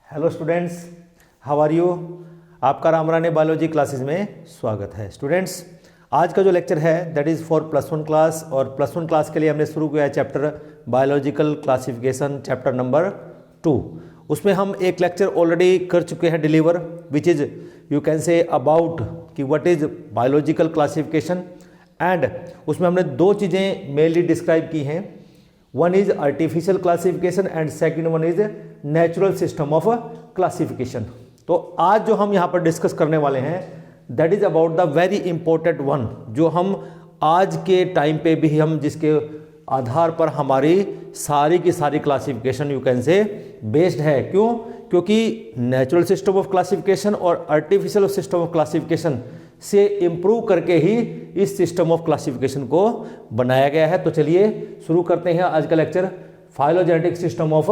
Hello students, how are you. आपका रामराने biology classes में स्वागत है। स्टूडेंट्स, आज का जो लेक्चर है दैट इज़ फॉर +1 क्लास, और +1 क्लास के लिए हमने शुरू किया है chapter biological classification, chapter number 2। उसमें हम एक लेक्चर ऑलरेडी कर चुके हैं deliver, which is you can say about कि what is biological classification. And उसमें हमने दो चीज़ें मेनली डिस्क्राइब की हैं, one is artificial classification and second one is natural system of classification. तो आज जो हम यहाँ पर डिस्कस करने वाले हैं that is about the very important one, जो हम आज के टाइम पे भी हम जिसके आधार पर हमारी सारी की सारी क्लासिफिकेशन यू कैन से बेस्ड है। क्यों? क्योंकि नेचुरल सिस्टम ऑफ क्लासिफिकेशन और आर्टिफिशियल सिस्टम ऑफ क्लासिफिकेशन से इम्प्रूव करके ही इस सिस्टम ऑफ क्लासिफिकेशन को बनाया गया है। तो चलिए शुरू करते हैं आज का lecture, phylogenetic system of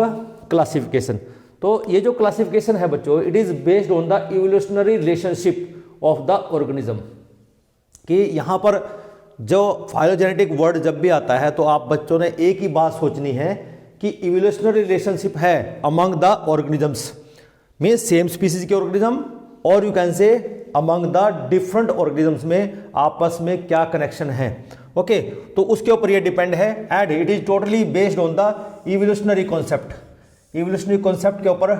classification. तो ये जो क्लासिफिकेशन है बच्चों, it is based on the evolutionary relationship of the organism. कि यहाँ पर जो फाइलोजेनेटिक वर्ड जब भी आता है तो आप बच्चों ने एक ही बात सोचनी है कि इवोल्यूशनरी रिलेशनशिप है among the organisms, means same species के ऑर्गेनिज्म, और यू कैन से अमंग द डिफरेंट ऑर्गेनिजम्स में आपस में क्या कनेक्शन है। ओके, तो उसके ऊपर ये डिपेंड है and it is totally based on the evolutionary concept. Evolutionary concept के ऊपर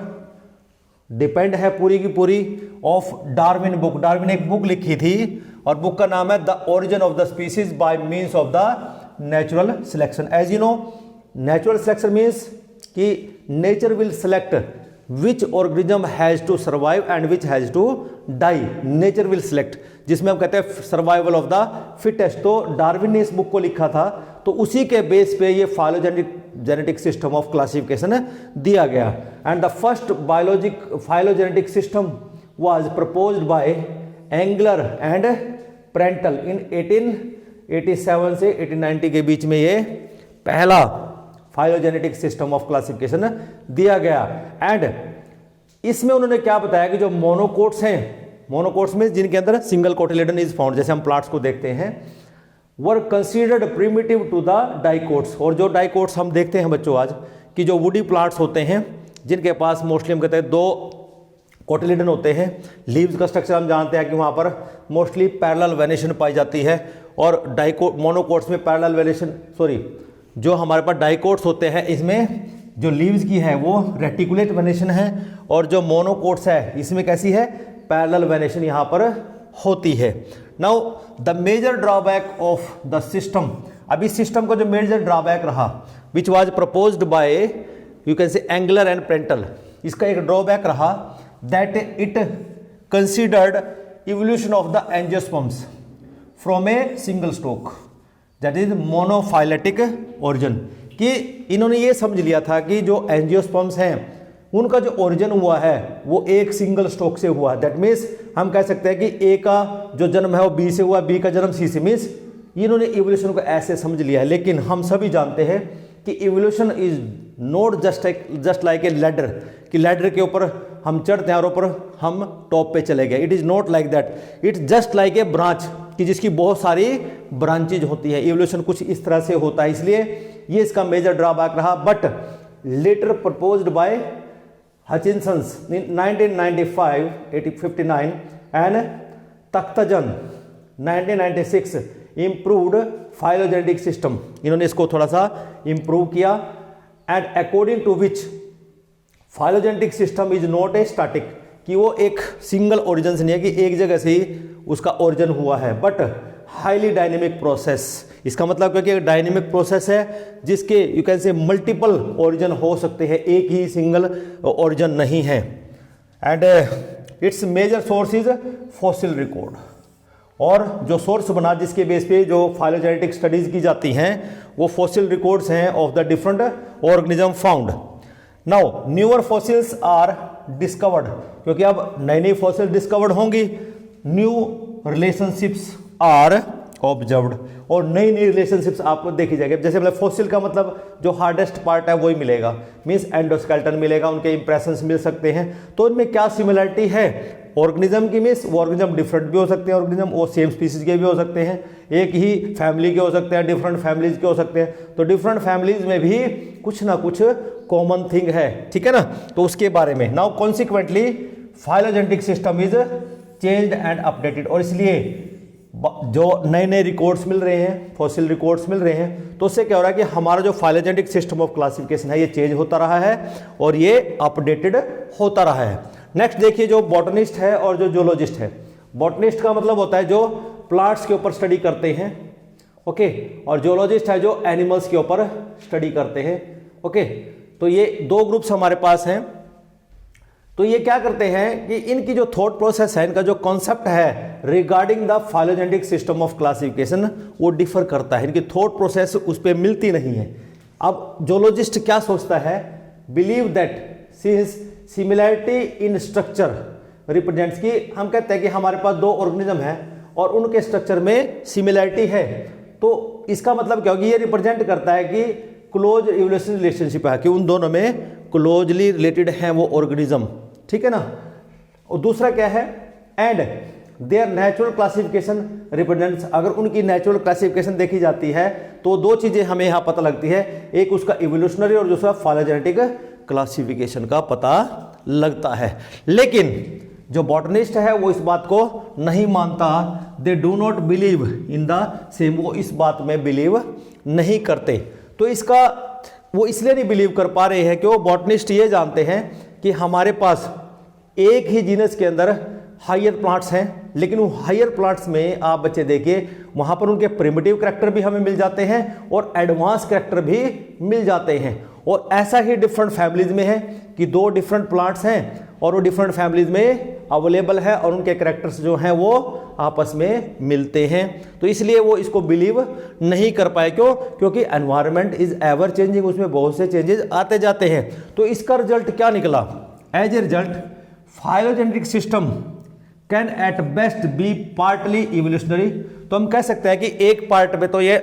डिपेंड है पूरी की पूरी ऑफ डार्विन बुक। डार्विन एक बुक लिखी थी और बुक का नाम है the origin of the species by means of the natural selection. As you know, natural selection means कि nature will select which organism has to survive and which has to die. Nature will select, जिसमें हम कहते हैं survival of the fittest. तो Darwin ने इस book को लिखा था, तो उसी के बेस पे ये फाइलोजेनेटिक सिस्टम ऑफ क्लासिफिकेशन दिया गया। And the first phylogenetic system was proposed by Engler and Prantl in 1887 से 1890 के बीच में ये पहला फाइलोजेनेटिक सिस्टम ऑफ क्लासिफिकेशन दिया गया। एंड इसमें उन्होंने क्या बताया कि जो मोनोकोट्स हैं, मोनोकोट्स में जिनके अंदर सिंगल कोटिलेडन इज फाउंड, जैसे हम प्लांट्स को देखते हैं, were considered primitive to the dicots. और जो डाइकोट्स हम देखते हैं बच्चों आज कि जो वुडी प्लांट्स होते हैं जिनके पास मोस्टली हम कहते हैं दो कोटिलेडन होते हैं। लीव्स का स्ट्रक्चर हम जानते हैं कि वहाँ पर मोस्टली पैरेलल वेनेशन पाई जाती है, और मोनोकोट्स में पैरेलल वेनेशन जो हमारे पास डाइकोट्स होते हैं इसमें जो लीव्स की है वो रेटिकुलेट वेनेशन है, और जो मोनोकोट्स है इसमें कैसी है, पैरेलल वेनेशन यहाँ पर होती है। Now the major drawback of the system, अभी सिस्टम का जो मेजर ड्रॉबैक रहा which was proposed by you can say Engler and Prantl, इसका एक ड्रॉबैक रहा that it considered evolution of the angiosperms from a single stock that is monophyletic origin. कि इन्होंने ये समझ लिया था कि जो एंजियोस्पर्म्स हैं उनका जो ओरिजिन हुआ है वो एक सिंगल स्टॉक से हुआ है। दैट मीन्स हम कह सकते हैं कि ए का जो जन्म है वो बी से हुआ, बी का जन्म सी से। मीन्स इन्होंने इवोल्यूशन को ऐसे समझ लिया है। लेकिन हम सभी जानते हैं कि evolution is not just like a ladder, कि लैडर के ऊपर हम चढ़ते हैं और ऊपर हम टॉप पे चले गए। It is not like that, it's just like a branch, कि जिसकी बहुत सारी ब्रांचेज होती है। इवोल्यूशन कुछ इस तरह से होता है, इसलिए ये इसका मेजर ड्रॉबैक रहा। But later proposed by Hutchinsons in 1995 and Takhtajan 1996 improved phylogenetic system. इन्होंने इसको थोड़ा सा इम्प्रूव किया। And according to which phylogenetic system is not a static, कि वो एक सिंगल ओरिजिन से नहीं है कि एक जगह से ही उसका ओरिजिन हुआ है, बट हाईली डायनेमिक प्रोसेस। इसका मतलब क्योंकि एक डायनेमिक प्रोसेस है जिसके you can say multiple origin हो सकते हैं, एक ही सिंगल ओरिजिन नहीं है। And it's major source is fossil record, और जो सोर्स बना जिसके बेस पे जो फाइलोजेनेटिक स्टडीज की जाती हैं वो फॉसिल रिकॉर्ड्स हैं of the different organism found. Now newer fossils are discovered, क्योंकि अब नई नई फॉसिल डिस्कवर्ड होंगी, न्यू रिलेशनशिप्स आर ऑब्जर्व्ड, और नई नई रिलेशनशिप्स आपको देखी जाएगी। जैसे मतलब फॉसिल का मतलब जो हार्डेस्ट पार्ट है वही मिलेगा, मीन्स एंडोस्केलेटन मिलेगा, उनके इंप्रेशंस मिल सकते हैं। तो इनमें क्या सिमिलरिटी है, ऑर्गेनिज्म की मीन्स वो ऑर्गेनिज्म डिफरेंट भी हो सकते हैं, ऑर्गेनिज्म वो सेम स्पीसीज के भी हो सकते हैं, एक ही फैमिली के हो सकते हैं, डिफरेंट फैमिलीज के हो सकते हैं। तो डिफरेंट फैमिलीज में भी कुछ ना कुछ कॉमन थिंग है, ठीक है ना। तो उसके बारे में now consequently phylogenetic system is changed and updated, और इसलिए जो नए नए रिकॉर्ड्स मिल रहे हैं, फॉसिल रिकॉर्ड्स मिल रहे हैं, तो उससे क्या हो रहा है कि हमारा जो फाइलोजेनेटिक सिस्टम ऑफ क्लासिफिकेशन है ये चेंज होता रहा है और ये अपडेटेड होता रहा है। नेक्स्ट देखिए, जो बॉटनिस्ट है और जो जूलॉजिस्ट है। बॉटनिस्ट का मतलब होता है जो प्लांट्स के ऊपर स्टडी करते हैं, ओके, और जूलॉजिस्ट है जो एनिमल्स के ऊपर स्टडी करते हैं, ओके। तो ये दो ग्रुप्स हमारे पास हैं। तो ये क्या करते हैं कि इनकी जो थॉट प्रोसेस है, इनका जो कॉन्सेप्ट है regarding the phylogenetic system of classification वो डिफर करता है, इनकी थॉट प्रोसेस उस पर मिलती नहीं है। अब जूलॉजिस्ट क्या सोचता है, believe that since similarity in structure represents, की हम कहते हैं कि हमारे पास दो ऑर्गेनिज्म है और उनके स्ट्रक्चर में सिमिलैरिटी है, तो इसका मतलब क्या होगी, ये रिप्रेजेंट करता है कि क्लोज इवोल्यूशन रिलेशनशिप है, कि उन दोनों में क्लोजली रिलेटेड हैं वो ऑर्गेनिज्म, ठीक है ना। और दूसरा क्या है, and there natural classification represents, अगर उनकी नेचुरल क्लासिफिकेशन देखी जाती है तो दो चीजें हमें यहां पता लगती है, एक उसका इवोल्यूशनरी और दूसरा फाइलोजेनेटिक क्लासिफिकेशन का पता लगता है। लेकिन जो बॉटनिस्ट है वो इस बात को नहीं मानता, they do not believe in the same, वो इस बात में बिलीव नहीं करते। तो इसका वो इसलिए नहीं बिलीव कर पा रहे हैं कि वो बॉटनिस्ट ये जानते हैं कि हमारे पास एक ही जीनस के अंदर हायर प्लांट्स हैं, लेकिन वो हायर प्लांट्स में आप बच्चे देखिए वहाँ पर उनके प्रिमिटिव कैरेक्टर भी हमें मिल जाते हैं और एडवांस कैरेक्टर भी मिल जाते हैं। और ऐसा ही डिफरेंट फैमिलीज में है कि दो डिफरेंट प्लांट्स हैं और वो डिफरेंट फैमिलीज में अवेलेबल है और उनके कैरेक्टर्स जो हैं वो आपस में मिलते हैं। तो इसलिए वो इसको बिलीव नहीं कर पाए, क्यों, क्योंकि एनवायरनमेंट इज एवर चेंजिंग, उसमें बहुत से चेंजेस आते जाते हैं। तो इसका रिजल्ट क्या निकला, as a result phylogenetic system can at best be partly evolutionary. तो हम कह सकते हैं कि एक पार्ट में तो ये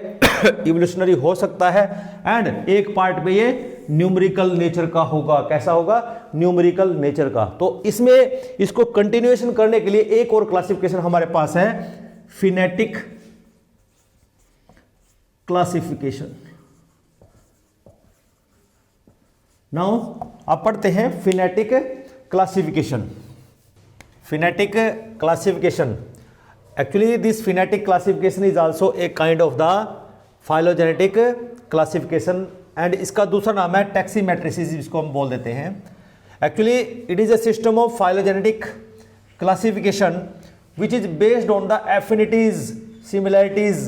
इवोल्यूशनरी हो सकता है एंड एक पार्ट में ये न्यूमेरिकल नेचर का होगा। कैसा होगा, न्यूमेरिकल नेचर का। तो इसमें इसको कंटिन्यूएशन करने के लिए एक और क्लासिफिकेशन हमारे पास है, फिनेटिक क्लासिफिकेशन। नाउ अब पढ़ते हैं phenetic classification. Phenetic classification, actually this phonetic classification is also a kind of the phylogenetic classification and इसका दूसरा नाम है टैक्सीमेट्रिसिस, जिसको हम बोल देते हैं। Actually it is a system of phylogenetic classification which is based on the affinities, similarities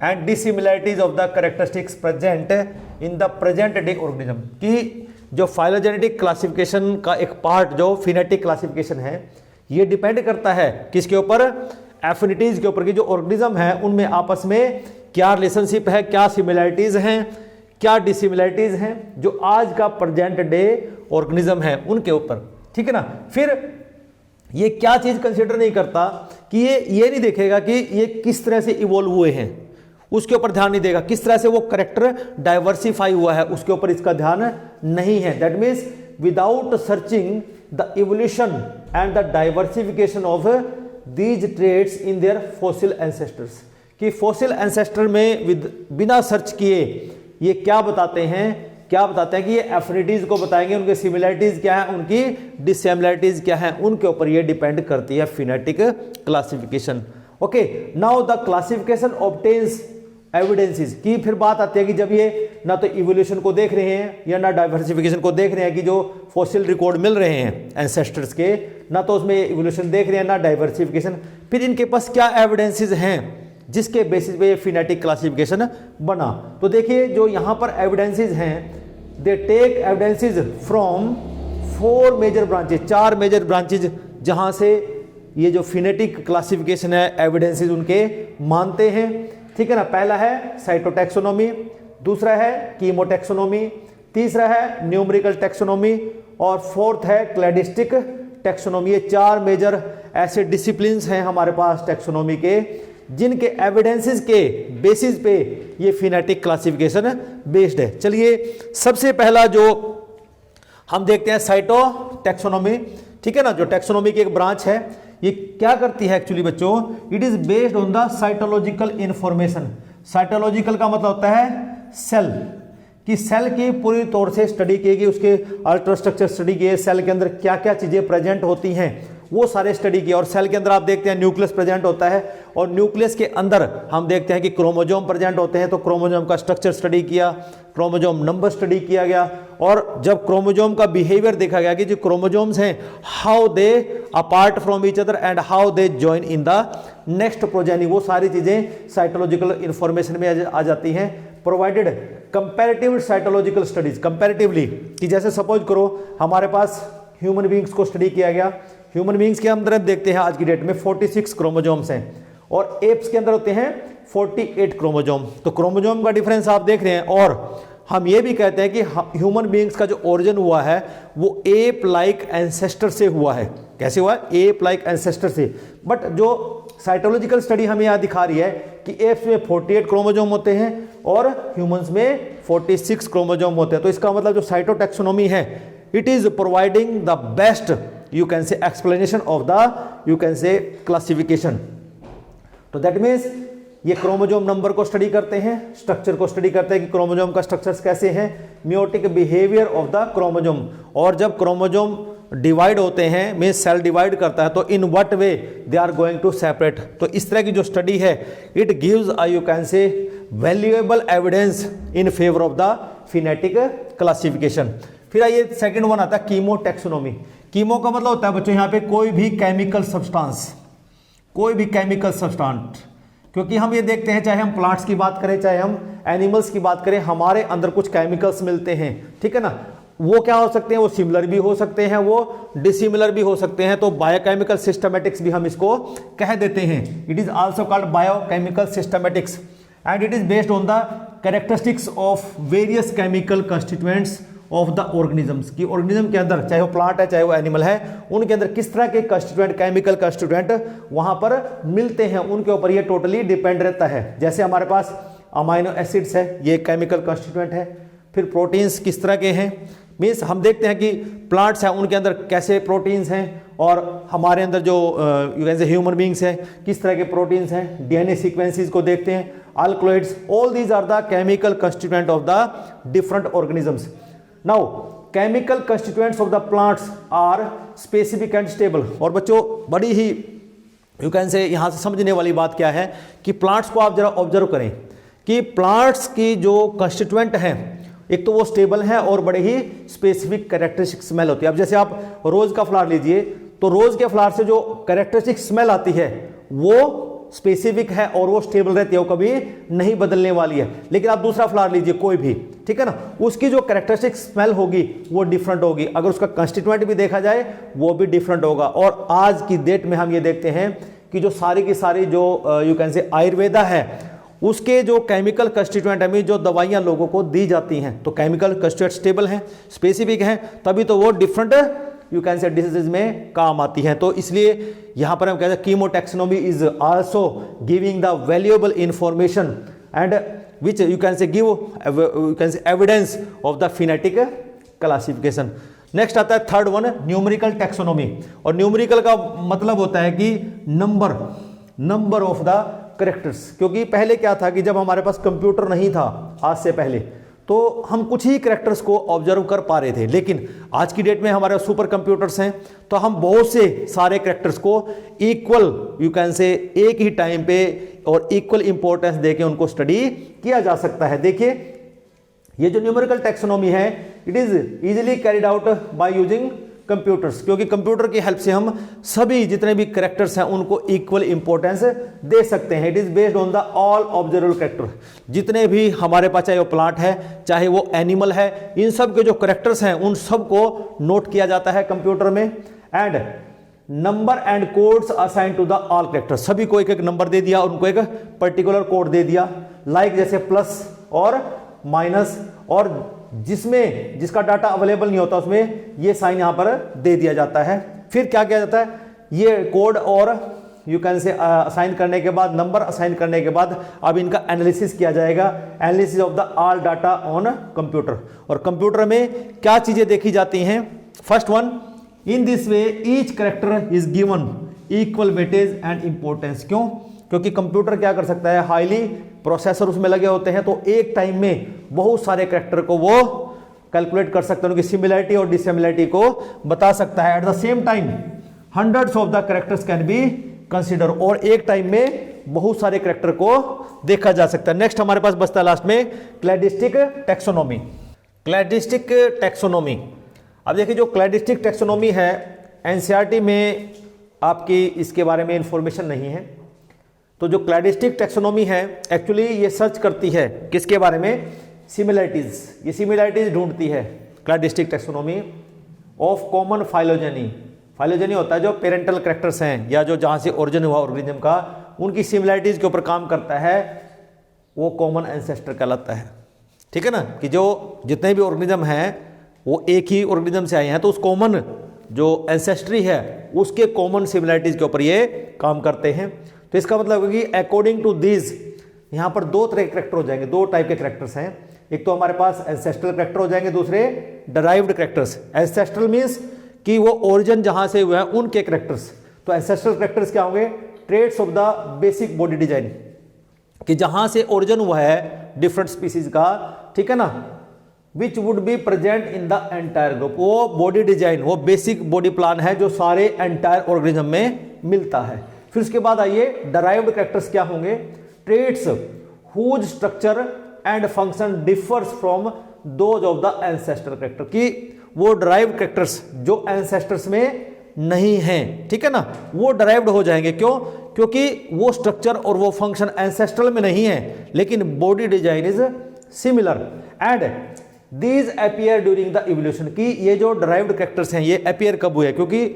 and dissimilarities of the characteristics present in the present day organism। कि जो phylogenetic classification का एक पार्ट जो phonetic classification है ये depend करता है किसके ऊपर, एफिनिटीज के ऊपर, कि जो ऑर्गेनिज्म है उनमें आपस में क्या रिलेशनशिप है, क्या सिमिलैरिटीज हैं, क्या डिसिमिलैरिटीज हैं, जो आज का प्रेजेंट डे ऑर्गेनिज्म है उनके ऊपर, ठीक है ना। फिर ये क्या चीज कंसीडर नहीं करता कि ये नहीं देखेगा कि ये किस तरह से इवॉल्व हुए हैं, उसके ऊपर ध्यान नहीं देगा, किस तरह से वो करेक्टर डाइवर्सिफाई हुआ है उसके ऊपर इसका ध्यान नहीं है। That means without searching the evolution and the diversification of these traits in their fossil ancestors, कि fossil ancestor में बिना सर्च किए ये क्या बताते हैं कि ये एफिनिटीज को बताएंगे, उनके सिमिलैरिटीज क्या है, उनकी डिसिमिलैरिटीज क्या है, उनके ऊपर ये डिपेंड करती है phenetic classification. Okay, now the classification obtains evidences की फिर बात आती है कि जब ये ना तो इवोल्यूशन को देख रहे हैं या ना डाइवर्सिफिकेशन को देख रहे हैं, कि जो फॉसिल रिकॉर्ड मिल रहे हैं एंसेस्टर्स के, ना तो उसमें इवोल्यूशन देख रहे हैं ना डाइवर्सिफिकेशन, फिर इनके पास क्या एविडेंसेस हैं जिसके बेसिस पे ये फिनेटिक क्लासिफिकेशन बना। तो देखिए जो यहाँ पर एविडेंसेस हैं, they take evidences from 4 major branches, 4 major branches जहाँ से ये जो फिनेटिक क्लासिफिकेशन है एविडेंसेस उनके मानते हैं, ठीक है ना। पहला है साइटोटैक्सोनॉमी, दूसरा है कीमोटैक्सोनॉमी, तीसरा है न्यूमेरिकल टैक्सोनॉमी और फोर्थ है क्लैडिस्टिक टैक्सोनॉमी। ये 4 मेजर ऐसे डिसिप्लिन्स हैं हमारे पास टैक्सोनॉमी के, जिनके एविडेंसेस के बेसिस पे ये फिनेटिक क्लासिफिकेशन बेस्ड है। चलिए सबसे पहला जो हम देखते हैं साइटोटैक्सोनॉमी, ठीक है ना, जो टैक्सोनॉमी की एक ब्रांच है, ये क्या करती है एक्चुअली बच्चों, it is based on the cytological information. Cytological का मतलब होता है सेल, कि सेल की पूरी तौर से स्टडी की गई, उसके अल्ट्रास्ट्रक्चर स्टडी किए, सेल के अंदर क्या क्या चीजें प्रेजेंट होती हैं वो सारे स्टडी किए। और सेल के अंदर आप देखते हैं न्यूक्लियस प्रेजेंट होता है, और न्यूक्लियस के अंदर हम देखते हैं कि क्रोमोजोम प्रेजेंट होते हैं, तो क्रोमोजोम का स्ट्रक्चर स्टडी किया, क्रोमोजोम नंबर स्टडी किया गया, और जब क्रोमोजोम का बिहेवियर देखा गया कि जो क्रोमोजोम्स हैं how they apart from each other and how they join in the next progeny, वो सारी चीजें साइटोलॉजिकल इंफॉर्मेशन में आ जाती हैं। Provided comparative cytological studies, comparatively, कि जैसे सपोज करो हमारे पास ह्यूमन बींग्स को स्टडी किया गया, ह्यूमन बींग्स के अंदर देखते हैं आज की डेट में 46 क्रोमोजोम्स हैं, और एप्स के अंदर होते हैं 48 क्रोमोजोम। तो क्रोमोजोम का डिफरेंस आप देख रहे हैं, और हम ये भी कहते हैं कि ह्यूमन बींग्स का जो ओरिजिन हुआ है वो एप लाइक एंसेस्टर से हुआ है। कैसे हुआ है? एप लाइक एंसेस्टर से। बट जो साइटोलॉजिकल स्टडी हमें यहाँ दिखा रही है कि एप्स में 48 क्रोमोजोम होते हैं और ह्यूमंस में 46 क्रोमोजोम होते हैं। तो इसका मतलब जो साइटोटैक्सोनॉमी है, it is providing the best you can say explanation of the you can say classification। तो दैट मीन्स ये क्रोमोजोम नंबर को स्टडी करते हैं, स्ट्रक्चर को स्टडी करते हैं कि क्रोमोजोम का स्ट्रक्चर्स कैसे हैं, meiotic behaviour of the chromosome, और जब क्रोमोजोम डिवाइड होते हैं, मीन्स सेल डिवाइड करता है, तो in what way they are going to separate. तो इस तरह की जो स्टडी है, it gives you can say valuable evidence in favour of the phenetic classification. फिर आइए सेकंड वन आता है कीमोटैक्सोनॉमी। कीमो का मतलब होता है बच्चों यहाँ पे कोई भी केमिकल सब्सटेंस, कोई भी केमिकल सब्सटेंस, क्योंकि हम ये देखते हैं चाहे हम प्लांट्स की बात करें चाहे हम एनिमल्स की बात करें, हमारे अंदर कुछ केमिकल्स मिलते हैं, ठीक है ना। वो क्या हो सकते हैं? वो सिमिलर भी हो सकते हैं, वो डिसिमिलर भी हो सकते हैं। तो बायोकेमिकल सिस्टमेटिक्स भी हम इसको कह देते हैं। It is also called biochemical systematics and it is based on the characteristics of various chemical constituents of the organisms, की ऑर्गेनिज्म के अंदर चाहे वो प्लांट है चाहे वो एनिमल है, उनके अंदर किस तरह के कंस्टिट्यूएंट, केमिकल कंस्टिट्यूएंट वहां पर मिलते हैं, उनके ऊपर ये टोटली डिपेंड रहता है। जैसे हमारे पास अमाइनो एसिड्स है, ये केमिकल कंस्टिट्यूएंट है। फिर प्रोटीन्स किस तरह के हैं, मीन्स हम देखते हैं कि प्लांट्स हैं उनके अंदर कैसे प्रोटीन्स हैं, और हमारे अंदर जो ह्यूमन बींग्स हैं किस तरह के प्रोटीन्स हैं, डीएनए सीक्वेंसेस को देखते हैं, alkaloids, all these are the chemical constituent of the different organisms. Now, chemical constituents of the plants are specific and stable। और बच्चों बड़ी ही यू कैन से यहाँ से समझने वाली बात क्या है कि प्लांट्स को आप जरा ऑब्जर्व करें कि प्लांट्स की जो कंस्टिट्यूएंट हैं, एक तो वो स्टेबल है और बड़े ही स्पेसिफिक कैरेक्टरिस्टिक स्मेल होती है। अब जैसे आप रोज का फ्लावर लीजिए, तो रोज के फ्लावर से जो कैरेक्टरिस्टिक स्मेल आती है वो स्पेसिफिक है और वो स्टेबल रहती है, वो कभी नहीं बदलने वाली है। लेकिन आप दूसरा फ्लावर लीजिए कोई भी, ठीक है ना, उसकी जो कैरेक्टरिस्टिक स्मेल होगी वो डिफरेंट होगी, अगर उसका कंस्टिट्यूएंट भी देखा जाए वो भी डिफरेंट होगा। और आज की डेट में हम ये देखते हैं कि जो सारी की सारी जो यू कैन से आयुर्वेदा है, उसके जो केमिकल कंस्टिट्यूएंट हमें जो दवाइयाँ लोगों को दी जाती हैं, तो केमिकल कंस्टिट्यूएंट स्टेबल हैं, स्पेसिफिक हैं, तभी तो वो डिफरेंट यू कैन से डिसीजेज में काम आती हैं। तो इसलिए यहाँ पर हम कहते हैं कीमोटैक्सोनॉमी is also giving the valuable information and which you can से गिव यू कैन से evidence of the phenetic classification. Next आता है थर्ड वन, न्यूमेरिकल टैक्सोनॉमी। और न्यूमेरिकल का मतलब होता है कि नंबर ऑफ द कैरेक्टर्स। क्योंकि पहले क्या था कि जब हमारे पास कंप्यूटर नहीं था आज से पहले, तो हम कुछ ही कैरेक्टर्स को ऑब्जर्व कर पा रहे थे, लेकिन आज की डेट में हमारे सुपर कंप्यूटर्स हैं, तो हम बहुत से सारे कैरेक्टर्स को इक्वल यू कैन से एक ही टाइम पे और इक्वल इंपॉर्टेंस देके उनको स्टडी किया जा सकता है। देखिए ये जो न्यूमेरिकल टैक्सोनॉमी है, it is easily carried out by using computers, क्योंकि कंप्यूटर की हेल्प से हम सभी जितने भी कैरेक्टर्स हैं उनको इक्वल इंपॉर्टेंस दे सकते हैं। It is based on the all observable character, जितने भी हमारे पास चाहे वो प्लांट है चाहे वो एनिमल है, इन सब के जो कैरेक्टर्स हैं उन सब को नोट किया जाता है कंप्यूटर में। And number and codes assign to the all character, सभी को एक एक नंबर दे दिया, उनको एक पर्टिकुलर कोड दे दिया, लाइक जैसे प्लस और माइनस, और जिसका डाटा अवेलेबल नहीं होता उसमें ये साइन यहां पर दे दिया जाता है। फिर क्या किया जाता है, ये कोड और यू कैन से असाइन करने के बाद, नंबर असाइन करने के बाद अब इनका एनालिसिस किया जाएगा, analysis of the all data on computer. और कंप्यूटर में क्या चीजें देखी जाती हैं, first one in this way each character is given equal weightage and importance. क्यों? क्योंकि कंप्यूटर क्या कर सकता है, हाईली प्रोसेसर उसमें लगे होते हैं, तो एक टाइम में बहुत सारे कैरेक्टर को वो कैलकुलेट कर सकते हैं, उनकी सिमिलरिटी और डिसिमिलरिटी को बता सकता है। At the same time hundreds of the characters can be consider, और एक टाइम में बहुत सारे कैरेक्टर को देखा जा सकता है। नेक्स्ट हमारे पास बचता है लास्ट में क्लैडिस्टिक टैक्सोनॉमी। क्लैडिस्टिक टैक्सोनॉमी, अब देखिए जो क्लैडिस्टिक टैक्सोनॉमी है एनसीईआरटी में आपकी इसके बारे में इंफॉर्मेशन नहीं है। तो जो क्लैडिस्टिक टैक्सोनॉमी है एक्चुअली ये सर्च करती है किसके बारे में, सिमिलरिटीज, ये सिमिलरिटीज ढूंढती है cladistic taxonomy of common phylogeny. Phylogeny होता है जो पेरेंटल कैरेक्टर्स हैं या जो जहाँ से ओरिजिन हुआ ऑर्गेनिज्म का, उनकी सिमिलरिटीज के ऊपर काम करता है, वो कॉमन एंसेस्टर कहलाता है। ठीक है ना, कि जो जितने भी ऑर्गेनिज्म हैं वो एक ही ऑर्गेनिज्म से आए हैं, तो उस कॉमन जो एंसेस्ट्री है उसके कॉमन सिमिलरिटीज के ऊपर ये काम करते हैं। तो इसका मतलब है कि अकॉर्डिंग टू दिस, यहाँ पर दो तरह के कैरेक्टर हो जाएंगे, दो टाइप के कैरेक्टर्स हैं। एक तो हमारे पास एंसेस्ट्रल कैरेक्टर हो जाएंगे, दूसरे डराइव्ड कैरेक्टर्स। एंसेस्ट्रल मीन्स कि वो ओरिजिन जहां से हुए हैं उनके कैरेक्टर्स। तो एंसेस्ट्रल कैरेक्टर्स क्या होंगे, traits of the basic body design, कि जहां से ओरिजिन हुआ है डिफरेंट स्पीसीज का, ठीक है ना, which would be present in the entire group. वो बॉडी डिजाइन, वो बेसिक बॉडी प्लान है जो सारे एंटायर ऑर्गेनिज्म में मिलता है। फिर उसके बाद आइए डराइव्ड कैरेक्टर्स क्या होंगे, traits whose structure and function differs from those of the ancestral character, कि वो डराइव्ड कैरेक्टर्स जो एंसेस्टर्स में नहीं हैं, ठीक है ना, वो डराइव्ड हो जाएंगे। क्यों? क्योंकि वो स्ट्रक्चर और वो फंक्शन एंसेस्ट्रल में नहीं है, लेकिन body design is similar and these appear during the evolution. कि ये जो डराइव्ड कैरेक्टर्स हैं ये अपीयर कब हुए, क्योंकि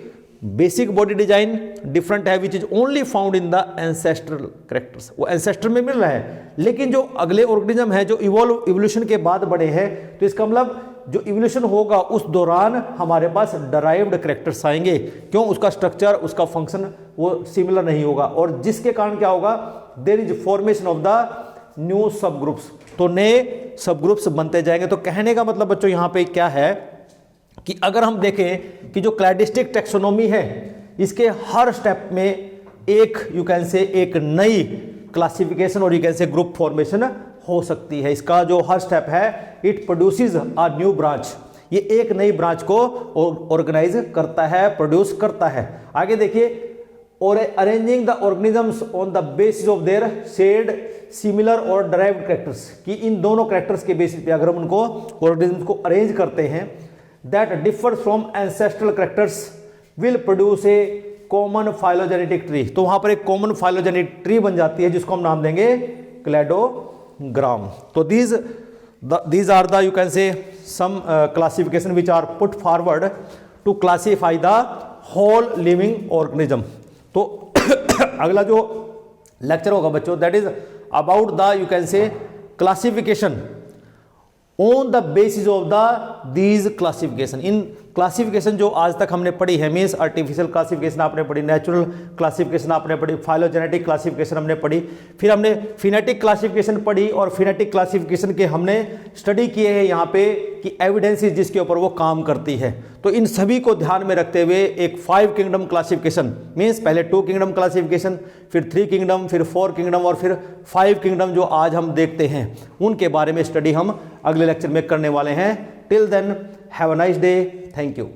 बेसिक बॉडी डिजाइन डिफरेंट है which is only found in the ancestral characters, वो एंसेस्टर में मिल रहा है, लेकिन जो अगले ऑर्गेनिज्म है जो इवोल्यूशन के बाद बड़े हैं, तो इसका मतलब जो इवोल्यूशन होगा उस दौरान हमारे पास डराइव्ड कैरेक्टर्स आएंगे। क्यों? उसका स्ट्रक्चर, उसका फंक्शन वो सिमिलर नहीं होगा, और जिसके कारण क्या होगा, there is formation of the new sub groups, तो नए सब ग्रुप्स बनते जाएंगे। तो कहने का मतलब बच्चों यहाँ पे क्या है कि अगर हम देखें कि जो क्लैडिस्टिक टैक्सोनॉमी है इसके हर स्टेप में एक यू कैन से एक नई क्लासिफिकेशन और यू कैन से ग्रुप फॉर्मेशन हो सकती है। इसका जो हर स्टेप है it produces a new branch, ये एक नई ब्रांच को ऑर्गेनाइज करता है, प्रोड्यूस करता है। आगे देखिए, और arranging the organisms on the basis of their shared similar और डराइव्ड कैरेक्टर्स, कि इन दोनों कैरेक्टर्स के बेसिस पे अगर हम उनको ऑर्गेनिजम्स को अरेंज करते हैं, that differ from ancestral characters will produce a common phylogenetic tree. तो वहां पर एक कॉमन फाइलोजेनेटिक ट्री बन जाती है जिसको हम नाम देंगे क्लैडोग्राम। तो these are the you can say some classification which are put forward to classify the whole living organism। तो अगला जो लेक्चर होगा बच्चों that is about the you can से classification on the basis of the these classification. In classification जो आज तक हमने पढ़ी है, मीन्स आर्टिफिशियल क्लासिफिकेशन आपने पढ़ी, नेचुरल क्लासिफिकेशन आपने पढ़ी, फाइलोजेनेटिक क्लासिफिकेशन हमने पढ़ी, फिर हमने फिनेटिक क्लासिफिकेशन पढ़ी, और फिनेटिक क्लासिफिकेशन के हमने स्टडी किए हैं यहाँ पे कि एविडेंसेस जिसके ऊपर वो काम करती है। तो इन सभी को ध्यान में रखते हुए एक 5 किंगडम क्लासिफिकेशन, मीन्स पहले 2 किंगडम क्लासिफिकेशन, फिर 3 किंगडम, फिर 4 किंगडम और फिर 5 किंगडम जो आज हम देखते हैं, उनके बारे में स्टडी हम अगले लेक्चर में करने वाले हैं। Till then have a nice day, thank you.